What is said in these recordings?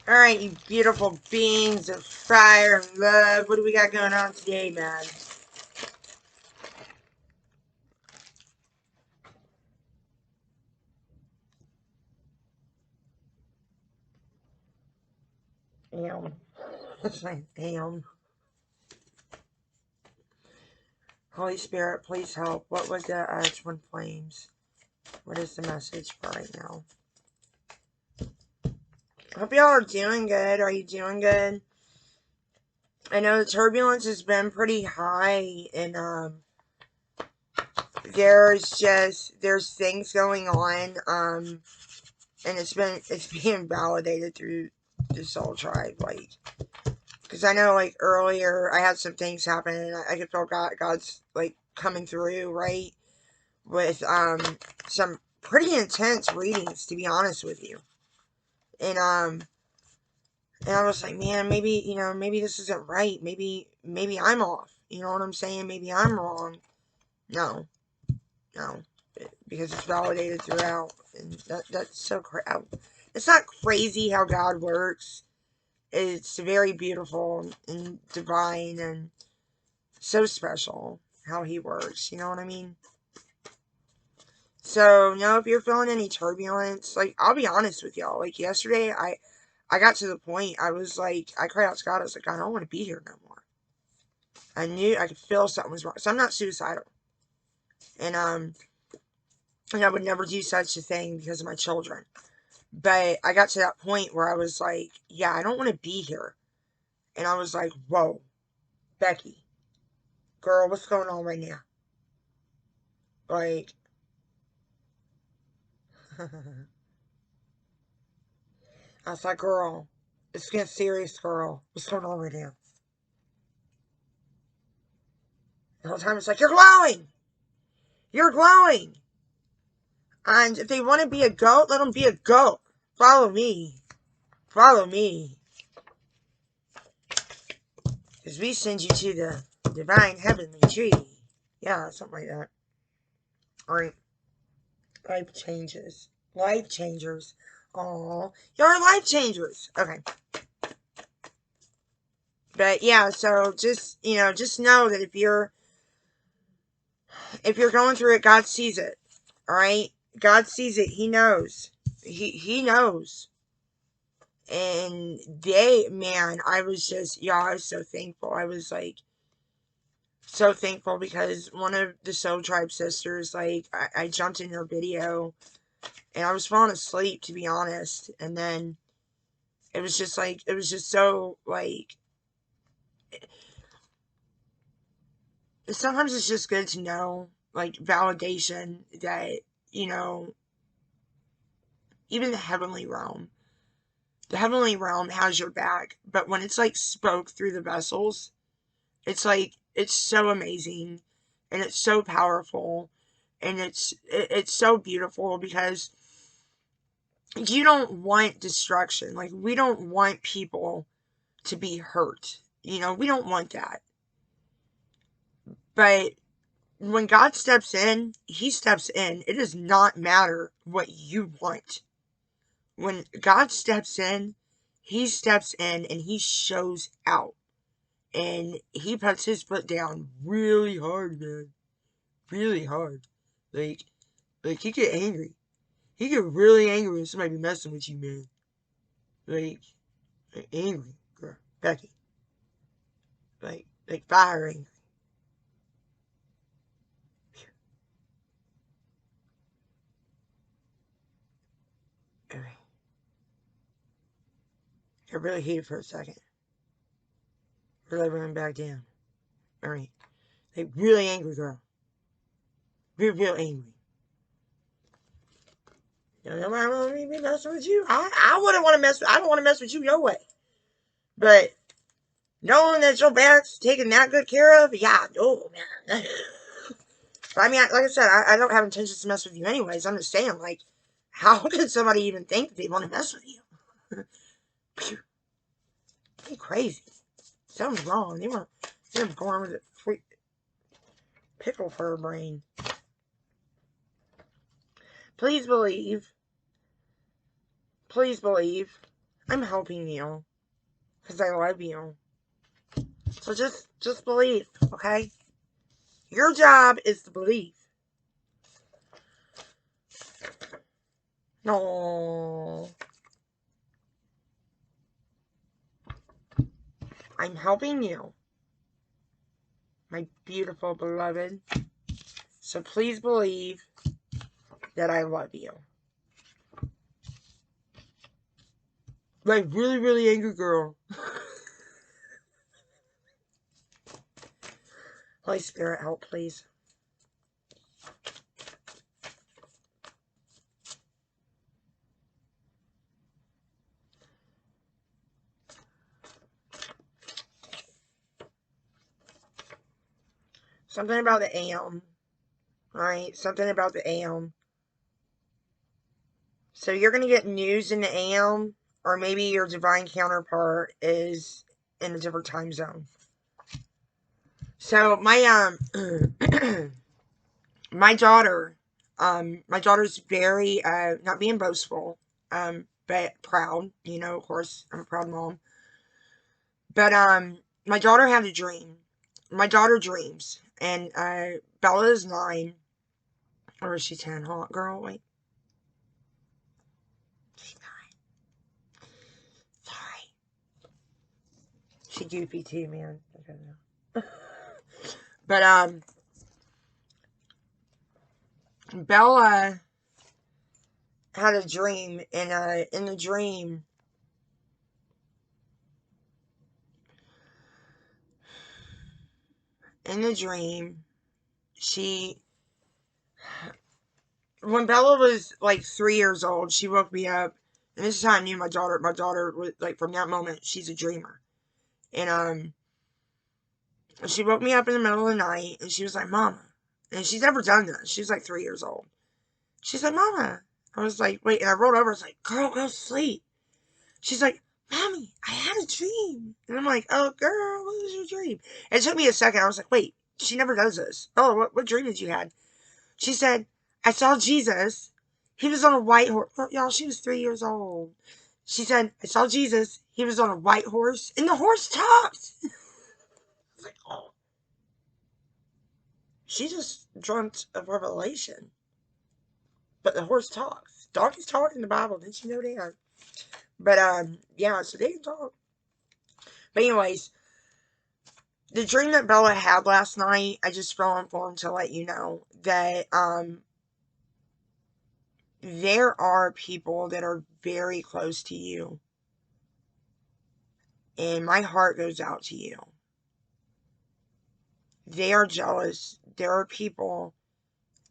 Alright, you beautiful beings of fire and love. What do we got going on today, man? Damn. That's my damn. Holy Spirit, please help. What was that? Twin Flames. What is the message for right now? Hope y'all are doing good. Are you doing good? I know the turbulence has been pretty high, and there's things going on, and it's being validated through the Soul Tribe, like, because I know, like, earlier I had some things happen, and I could feel God's like coming through, right, with some pretty intense readings, to be honest with you, and I was like, man, maybe this isn't right, maybe I'm off, you know what I'm saying, maybe I'm wrong. No, no, because it's validated throughout, and that's so it's not crazy how God works. It's very beautiful and divine and so special how he works, you know what I mean? So, if you're feeling any turbulence, like, I'll be honest with y'all, like, yesterday, I got to the point, I was like, I cried out to God, I was like, God, I don't want to be here no more. I knew, I could feel something was wrong, so I'm not suicidal, and I would never do such a thing because of my children, but I got to that point where I was like, yeah, I don't want to be here, and I was like, whoa, Becky, girl, what's going on right now? Like, I was like, girl, it's getting serious, girl. What's going on right now? The whole time it's like, you're glowing! You're glowing! And if they want to be a goat, let them be a goat. Follow me. Follow me. Because we send you to the divine heavenly tree. Yeah, something like that. Alright. Life changes. Life changers. Aww. You're life changers. Okay. But yeah, so just know that if you're going through it, God sees it. Alright? God sees it. He knows. He knows. And I was just, I was so thankful. I was like, so thankful because one of the Soul Tribe sisters, like, I jumped in her video and I was falling asleep, to be honest. And then it was just like, it was just so, like, sometimes it's just good to know, like, validation that, even the heavenly realm has your back. But when it's, like, spoke through the vessels, it's like, it's so amazing and it's so powerful and it's so beautiful because you don't want destruction. Like, we don't want people to be hurt. We don't want that. But when God steps in, he steps in. It does not matter what you want. When God steps in, he steps in and he shows out. And he puts his foot down really hard, man. Really hard. Like he get angry. He get really angry when somebody be messing with you, man. Like angry, girl. Becky. Like fire angry. Alright. Got really heated for a second. Really running back down. Alright. Like really angry, girl. Real angry. Nobody want me to be messing with you. I wouldn't want to mess with. I don't want to mess with you no way. But knowing that your back's taken that good care of, yeah, oh man. But I mean, like I said, I don't have intentions to mess with you anyways. I'm just saying, like, how could somebody even think they want to mess with you? They crazy. Something's wrong. They're born with a freak pickle for a brain. Please believe I'm helping you because I love you. So just believe, okay? Your job is to believe. No. I'm helping you, my beautiful beloved. So please believe that I love you. Like, really, really angry girl. Holy Spirit, help, please. Something about the AM. Alright, something about the AM. So you're going to get news in the AM, or maybe your divine counterpart is in a different time zone. So my my daughter's very not being boastful, but proud. You know, of course, I'm a proud mom. But my daughter had a dream. My daughter dreams, and Bella is 9, or is she 10? Hold on, girl, wait. She's 9. Sorry. She goofy too, man. I don't know. But Bella had a dream, and in the dream, she, when Bella was like 3 years old, she woke me up, and this is how I knew my daughter. My daughter was like, from that moment, she's a dreamer, and she woke me up in the middle of the night, and she was like, "Mama," and she's never done this. She's like 3 years old. She's like, "Mama." I was like, "Wait," and I rolled over. I was like, "Girl, go to sleep." She's like, "Mommy, I had a dream." And I'm like, "Oh, girl, what was your dream?" And it took me a second. I was like, "Wait, she never does this. Oh, what dream did you have?" She said, "I saw Jesus. He was on a white horse." Oh, y'all, she was 3 years old. She said, "I saw Jesus. He was on a white horse, and the horse talked." I was like, "Oh." She just dreamt of revelation. But the horse talks. Donkeys talk in the Bible. Didn't you know that? But, yeah, so they can talk. But anyways, the dream that Bella had last night, I just fell informed to let you know that, there are people that are very close to you. And my heart goes out to you. They are jealous. There are people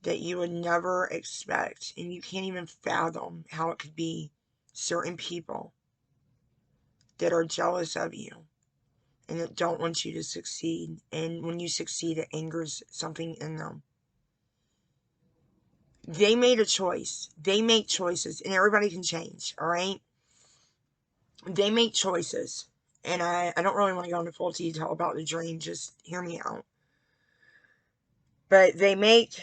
that you would never expect, and you can't even fathom how it could be certain people that are jealous of you and that don't want you to succeed. And when you succeed, it angers something in them. They made a choice. They make choices, and everybody can change, all right? They make choices. And I don't really want to go into full detail about the dream. Just hear me out. But they make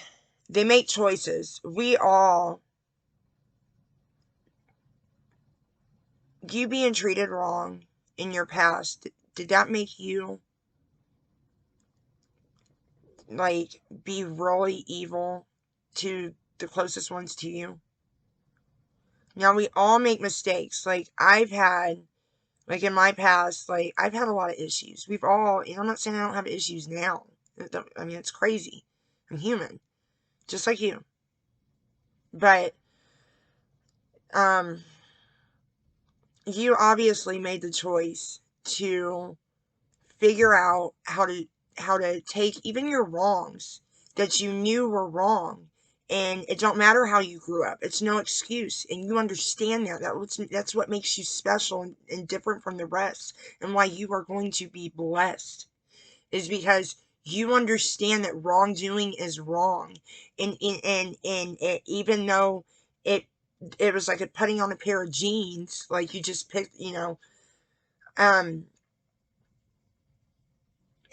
choices. We all, you being treated wrong in your past, did that make you like be really evil to the closest ones to you? Now, we all make mistakes. Like, I've had, like, in my past, like, I've had a lot of issues. We've all, I'm not saying I don't have issues now. I mean, it's crazy. I'm human. Just like you. But, you obviously made the choice to figure out how to take even your wrongs that you knew were wrong, and it don't matter how you grew up. It's no excuse, and you understand that's what makes you special and different from the rest, and why you are going to be blessed, is because you understand that wrongdoing is wrong, and it, even though it was like putting on a pair of jeans, like you just picked,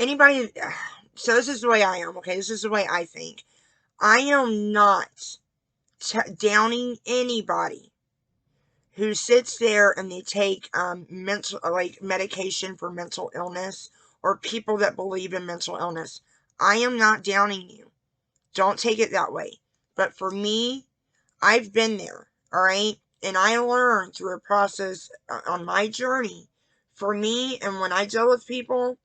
anybody. So this is the way I am, okay? This is the way I think. I am not downing anybody who sits there and they take mental, like, medication for mental illness, or people that believe in mental illness. I am not downing you. Don't take it that way. But for me, I've been there, all right? And I learned through a process on my journey. For me, and when I deal with people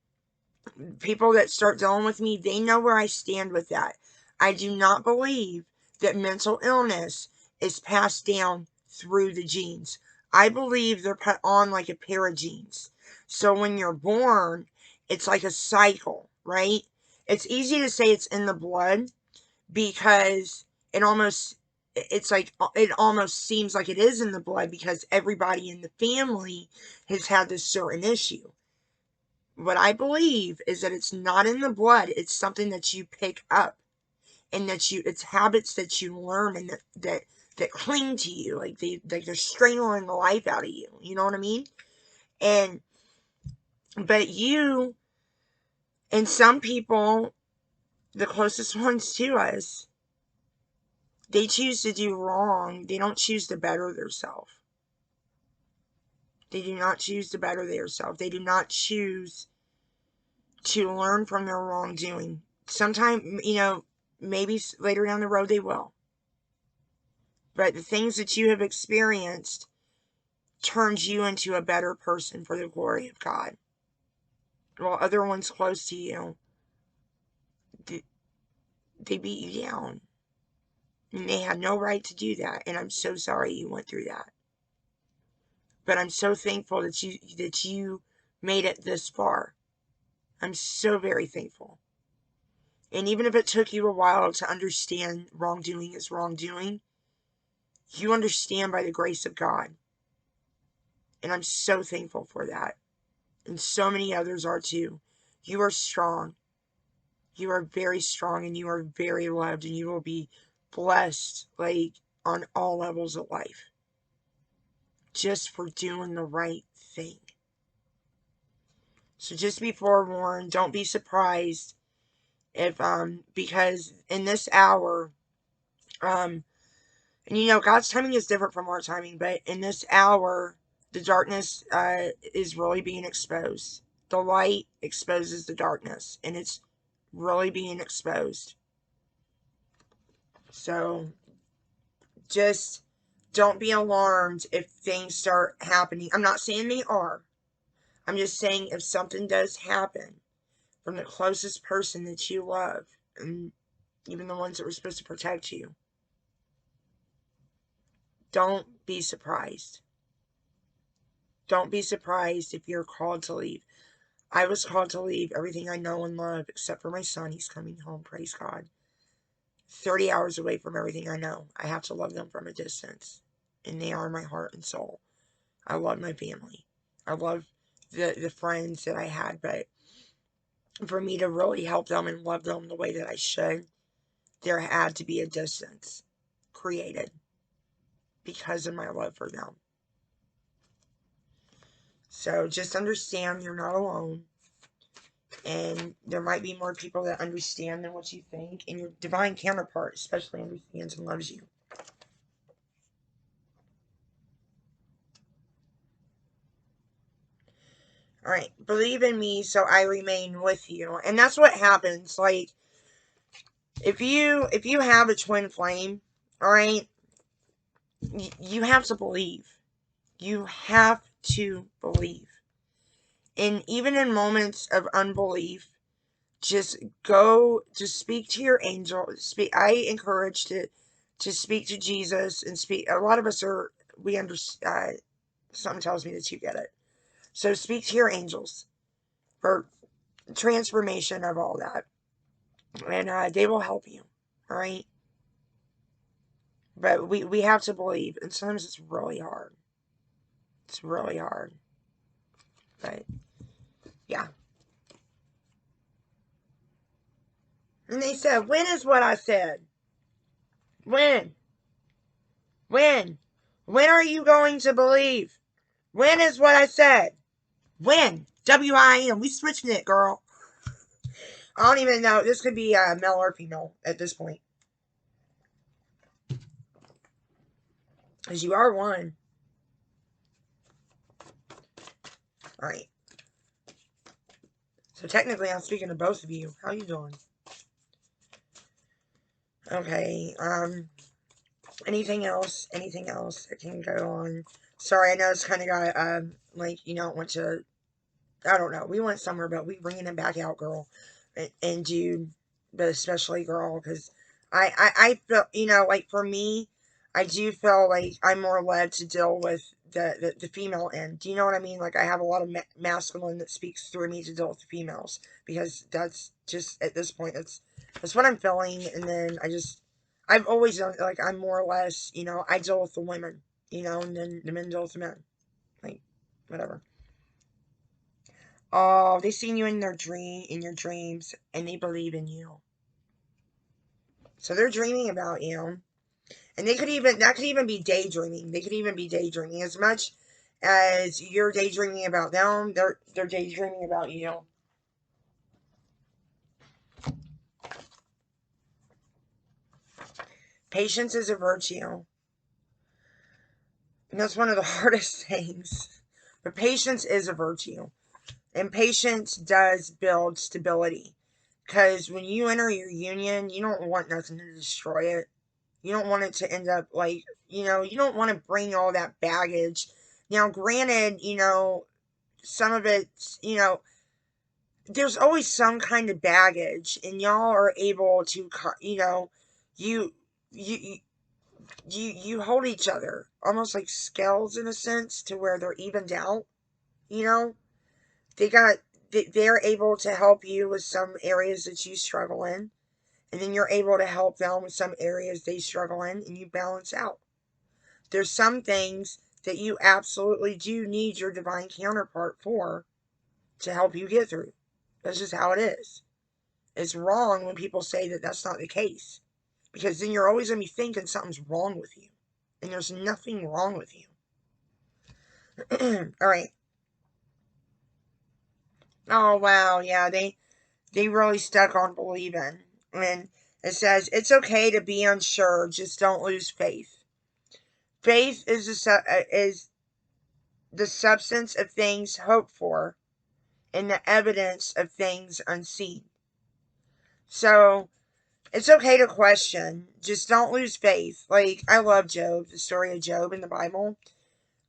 that start dealing with me, they know where I stand with that. I do not believe that mental illness is passed down through the genes. I believe they're put on like a pair of jeans. So when you're born, it's like a cycle, right? It's easy to say it's in the blood because it almost seems like it is in the blood because everybody in the family has had this certain issue. What I believe is that it's not in the blood. It's something that you pick up, and it's habits that you learn, and that cling to you, like they're strangling the life out of you. You know what I mean? But you, and some people, the closest ones to us, they choose to do wrong. They don't choose to better themselves. They do not choose to better themselves. They do not choose to learn from their wrongdoing. Sometime, maybe later down the road they will. But the things that you have experienced turns you into a better person for the glory of God. While other ones close to you, they beat you down. And they had no right to do that. And I'm so sorry you went through that. But I'm so thankful that you made it this far. I'm so very thankful. And even if it took you a while to understand wrongdoing is wrongdoing, you understand by the grace of God. And I'm so thankful for that. And so many others are too. You are strong. You are very strong, and you are very loved, and you will be blessed, like, on all levels of life. Just for doing the right thing. So just be forewarned. Don't be surprised if, because in this hour, and God's timing is different from our timing, but in this hour, the darkness is really being exposed. The light exposes the darkness, and it's really being exposed. So just don't be alarmed if things start happening. I'm not saying they are. I'm just saying if something does happen from the closest person that you love, and even the ones that were supposed to protect you, don't be surprised. Don't be surprised if you're called to leave. I was called to leave everything I know and love, except for my son. He's coming home, praise God. 30 hours away from everything I know. I have to love them from a distance. And they are my heart and soul. I love my family. I love the friends that I had, but for me to really help them and love them the way that I should, there had to be a distance created because of my love for them. So just understand you're not alone. And there might be more people that understand than what you think. And your divine counterpart especially understands and loves you. Alright, believe in me so I remain with you. And that's what happens. Like, if you have a twin flame, alright, you have to believe. You have to believe. And even in moments of unbelief, just speak to your angel. I encourage to speak to Jesus and speak. A lot of us something tells me that you get it. So speak to your angels for transformation of all that. And they will help you. All right. But we have to believe. And sometimes it's really hard. It's really hard. But yeah. And they said, when is what I said? When? When? When are you going to believe? When is what I said? When? W-I-N. We switching it, girl. I don't even know. This could be male or female at this point. Because you are one. Alright. So technically I'm speaking to both of you. How you doing? Okay, anything else? Anything else that can go on? Sorry, I know it's kind of got, like, you don't want to, I don't know. We went somewhere, but we bringing it back out, girl. And Jude, but especially girl, because I feel, you know, like for me, I do feel like I'm more led to deal with the female end. Do you know what I mean? Like I have a lot of masculine that speaks through me to deal with the females, because that's just, at this point, that's what I'm feeling. And then I've always done, like, I'm more or less, you know, I deal with the women, you know, and then the men deal with the men. Like, whatever. Oh, they seen you in your dreams, and they believe in you. So they're dreaming about you. And that could even be daydreaming. They could even be daydreaming. As much as you're daydreaming about them, they're daydreaming about you. Patience is a virtue. And that's one of the hardest things. But patience is a virtue. And patience does build stability. Because when you enter your union, you don't want nothing to destroy it. You don't want it to end up like, you know, you don't want to bring all that baggage. Now, granted, you know, some of it's, you know, there's always some kind of baggage, and y'all are able to, you know, you, you, you hold each other almost like scales in a sense, to where they're evened out, you know? They got, they're able to help you with some areas that you struggle in, and then you're able to help them with some areas they struggle in, and you balance out. There's some things that you absolutely do need your divine counterpart for, to help you get through. That's just how it is. It's wrong when people say that that's not the case, because then you're always going to be thinking something's wrong with you, and there's nothing wrong with you. All right. Oh wow, yeah, they really stuck on believing. And it says it's okay to be unsure, just don't lose faith. Faith is is the substance of things hoped for, and the evidence of things unseen. So it's okay to question, just don't lose faith. Like, I love Job, the story of Job in the Bible.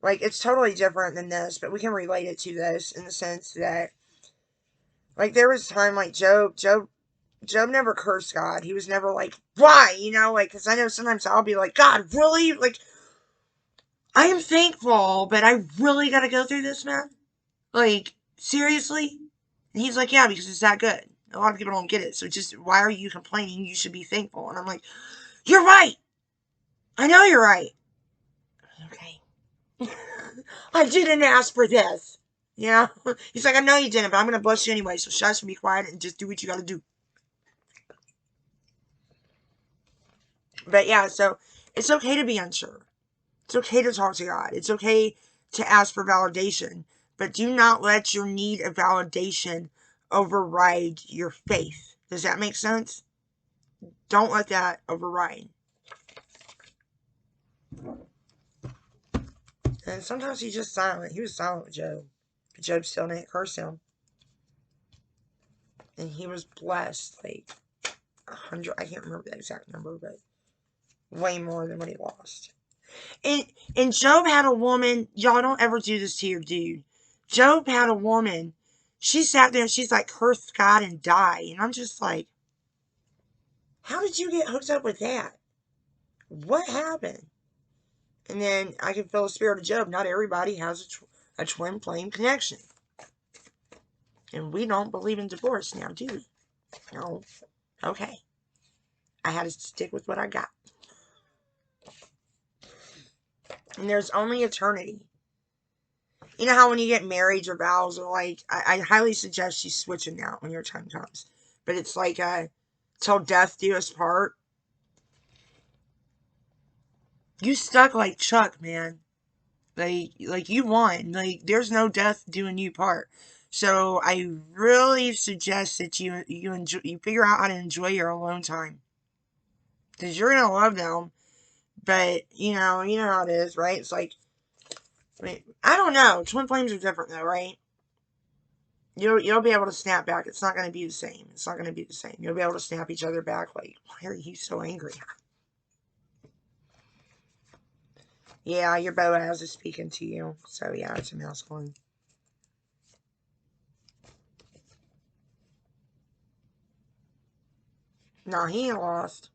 Like, it's totally different than this, but we can relate it to this in the sense that, like, there was a time, like, Job never cursed God. He was never like, why? You know, like, because I know sometimes I'll be like, God, really? Like, I am thankful, but I really gotta go through this, man? Like, seriously? And he's like, yeah, because it's that good. A lot of people don't get it. So just, why are you complaining? You should be thankful. And I'm like, you're right. I know you're right. Okay. I didn't ask for this. You know? He's like, I know you didn't, but I'm going to bless you anyway. So shush and be quiet and just do what you got to do. But yeah, so it's okay to be unsure. It's okay to talk to God. It's okay to ask for validation. But do not let your need of validation override your faith. Does that make sense? Don't let that override. And sometimes he's just silent. He was silent with Job. But Job still didn't curse him. And he was blessed, like 100, I can't remember the exact number, but way more than what he lost. And Job had a woman, y'all don't ever do this to your dude. Job had a woman, she sat there and she's like, curse God and die. And I'm just like, how did you get hooked up with that? What happened? And then I can feel the spirit of Job. Not everybody has a twin flame connection. And we don't believe in divorce now, do we? No. Okay. I had to stick with what I got. And there's only eternity. You know how when you get married, your vows are like, I highly suggest you switching out when your time comes. But it's like, till death do us part. You stuck like Chuck, man. Like you won. Like, there's no death doing you part. So I really suggest that you figure out how to enjoy your alone time. Because you're going to love them. But, you know how it is, right? It's like, I mean, I don't know. Twin flames are different though, right? You'll be able to snap back. It's not going to be the same. It's not going to be the same. You'll be able to snap each other back. Like, why are you so angry? Yeah, your Boaz is speaking to you. So yeah, it's a masculine. No, he ain't lost.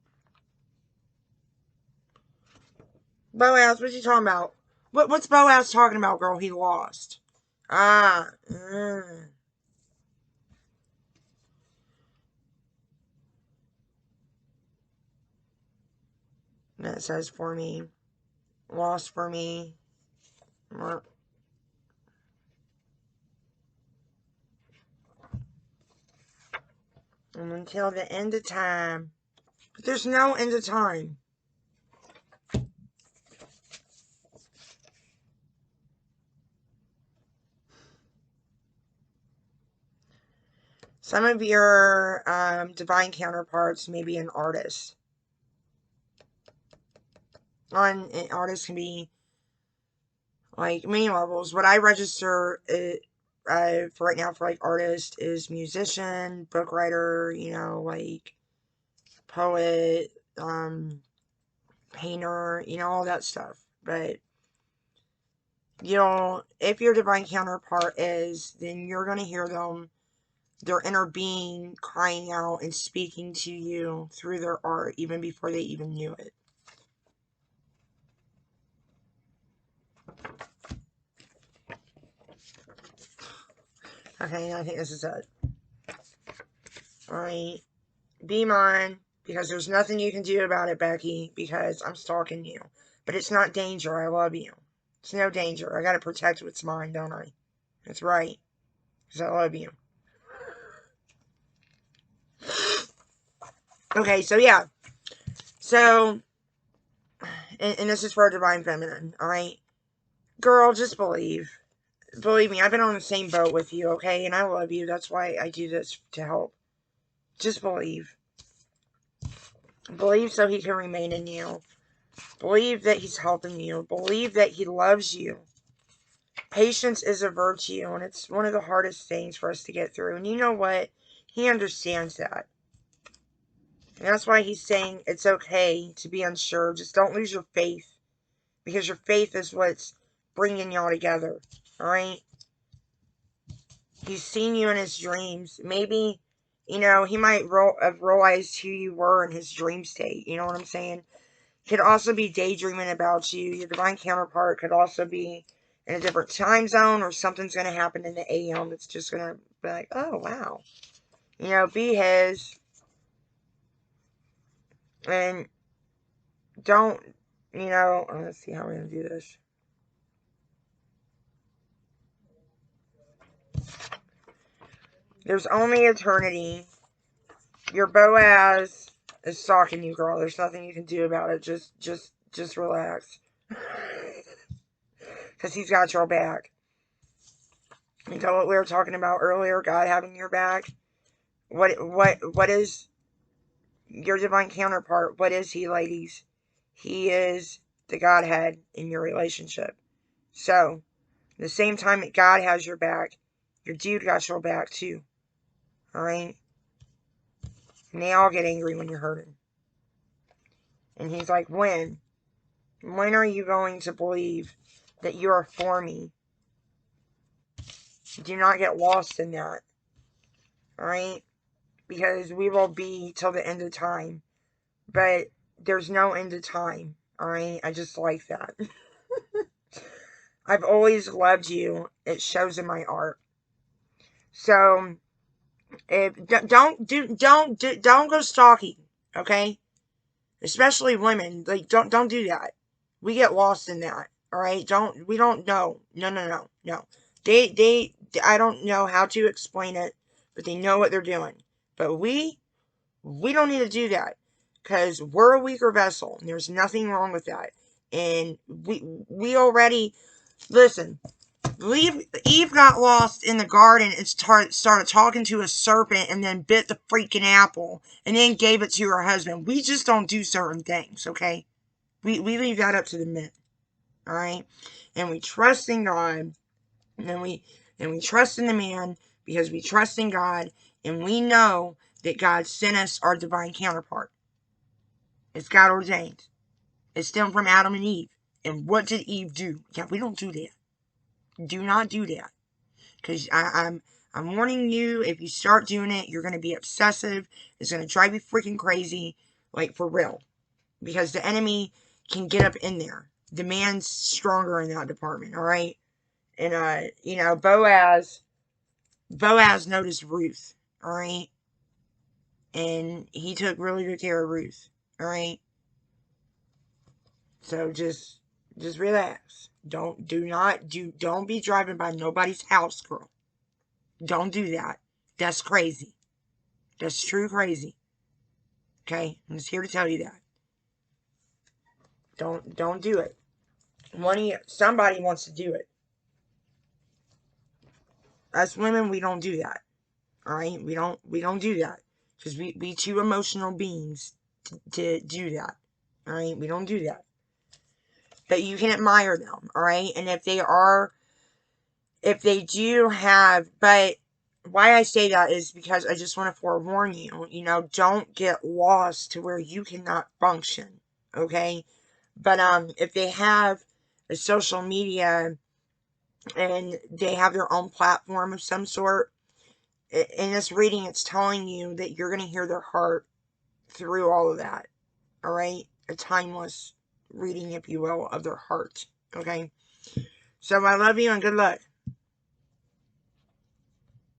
Boaz, what you talking about? What's Boaz talking about, girl? He lost. Ah. And it says for me. Lost for me. And until the end of time. But there's no end of time. Some of your divine counterparts may be an artist. An artist can be like many levels. What I register for right now for like artist is musician, book writer, you know, like poet, painter, you know, all that stuff. But if your divine counterpart is, then you're gonna hear them, their inner being crying out and speaking to you through their art, even before they even knew it. Okay, I think this is it. Alright. Be mine, because there's nothing you can do about it, Becky, because I'm stalking you. But it's not danger, I love you. It's no danger. I gotta protect what's mine, don't I? That's right. Because I love you. Okay, so yeah. So, and this is for a divine feminine, alright? Girl, just believe. Believe me, I've been on the same boat with you, okay? And I love you. That's why I do this, to help. Just believe. Believe so he can remain in you. Believe that he's helping you. Believe that he loves you. Patience is a virtue, and it's one of the hardest things for us to get through. And you know what? He understands that. And that's why he's saying it's okay to be unsure. Just don't lose your faith. Because your faith is what's bringing y'all together. Alright? He's seen you in his dreams. Maybe, you know, he might have realized who you were in his dream state. You know what I'm saying? Could also be daydreaming about you. Your divine counterpart could also be in a different time zone, or something's going to happen in the AM that's just going to be like, oh, wow. You know, be his. And don't, you know, let's see how we're going to do this. There's only eternity. Your Boaz is stalking you, girl. There's nothing you can do about it. Just relax. Because he's got your back. You know what we were talking about earlier, God having your back? What is your divine counterpart? What is he, ladies? He is the Godhead in your relationship. So, at the same time that God has your back, your dude got your back too. Alright? And they all get angry when you're hurting. And he's like, when? When are you going to believe that you are for me? Do not get lost in that. Alright? Because we will be till the end of time. But there's no end of time. Alright? I just like that. I've always loved you. It shows in my art. So, don't go stalking, okay? Especially women. Like, don't do that. We get lost in that. All right? We don't know. No. I don't know how to explain it, but they know what they're doing. But we don't need to do that, because we're a weaker vessel, and there's nothing wrong with that. And we already, listen, Eve got lost in the garden and started talking to a serpent, and then bit the freaking apple and then gave it to her husband. We just don't do certain things, okay? We leave that up to the men, all right? And we trust in God, and we trust in the man, because we trust in God and we know that God sent us our divine counterpart. It's God ordained. It stemmed from Adam and Eve. And what did Eve do? Yeah, we don't do that. Do not do that. Because I'm warning you, if you start doing it, you're going to be obsessive. It's going to drive you freaking crazy. Like, for real. Because the enemy can get up in there. The man's stronger in that department, alright? And, you know, Boaz noticed Ruth, alright? And he took really good care of Ruth, alright? So just relax. Don't be driving by nobody's house, girl. Don't do that. That's crazy. That's true crazy. Okay? I'm just here to tell you that. Don't do it. Somebody wants to do it. Us women, we don't do that. Alright? We don't do that. Because we too emotional beings to do that. Alright? We don't do that. But you can admire them, alright? And if they do have, but why I say that is because I just want to forewarn you, you know, don't get lost to where you cannot function, okay? But if they have a social media and they have their own platform of some sort, in this reading it's telling you that you're going to hear their heart through all of that, alright? A timeless reading, if you will, of their heart, okay? So I love you and good luck.